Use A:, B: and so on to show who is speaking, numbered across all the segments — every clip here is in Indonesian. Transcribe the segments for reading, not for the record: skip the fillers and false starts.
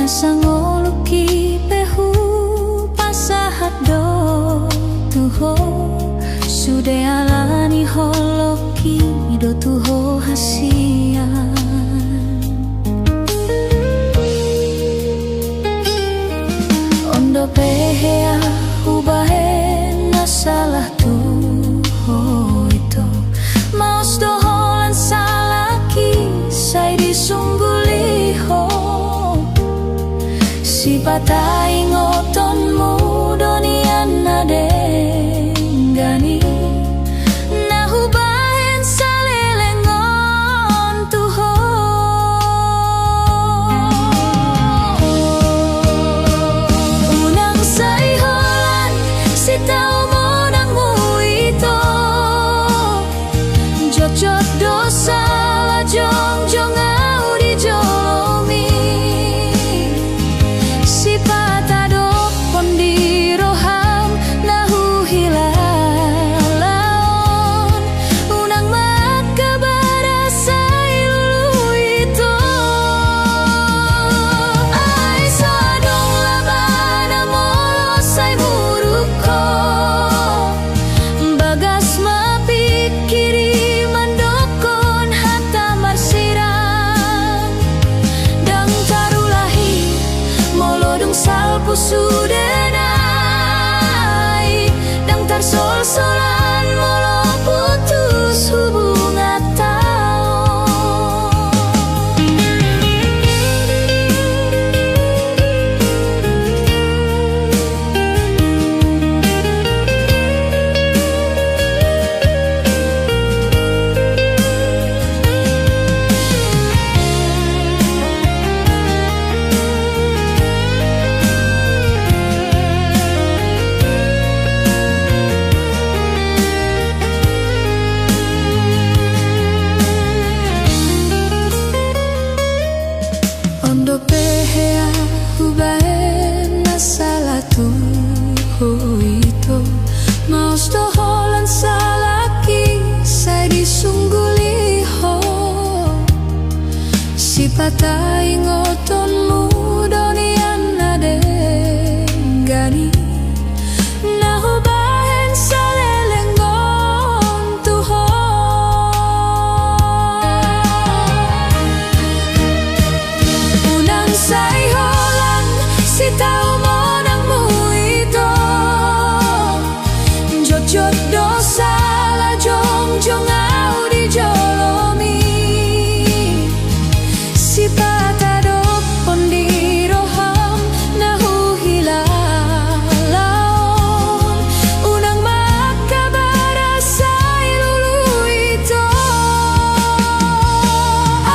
A: nasangoluki pehu pasahat do tuho sude alani holoki do tuho hasian ondo pehea ubahe nasalah tuho itu maus doholan salaki sai disungguliho si patai ngotonmu donian nadenggani nahubahen salelengon tuho unang saiholan si tau monangmu ito jot-jot dosa la jong-jong au di jolomi si patado pondi roham nahu hilalaon unang makabara sai lulu itu ai sadong labana molo sai muruko bagas mapikiri mandokon hatta marsirang dang tarulahi molodong salpu sudenai dang tarsol-solan molo putus hubungan ondo pehea hubae nasalah tuho itu maus doholan salaki sai disungguliho si patai ngotonmu donian nadenggani nahubahen salelengon tuho unang saiholan si tau monangmu ito jot-jot dosa la jong-jong au di jolomi si patado pondi roham nahu hilalaon unang makabara sai lulu itu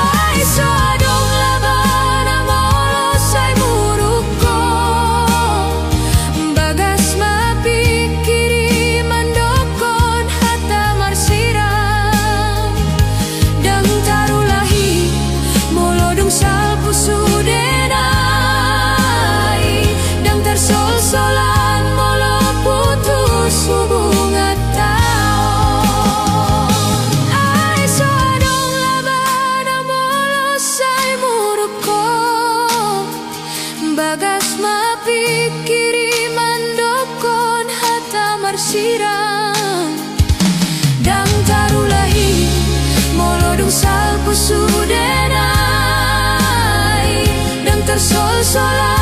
A: ai sadong labana molo sai muruko bagas mapikiri mandokon hatta marsirang dang tarulahi molodong salpu sudenai dang tarsol-solan molo putus hubungan taon ai sadong labana molo sai muruko bagas mapikiri mandokon hatta marsirang dang tarulahi molodong salpu sudenai dang tarsol-solan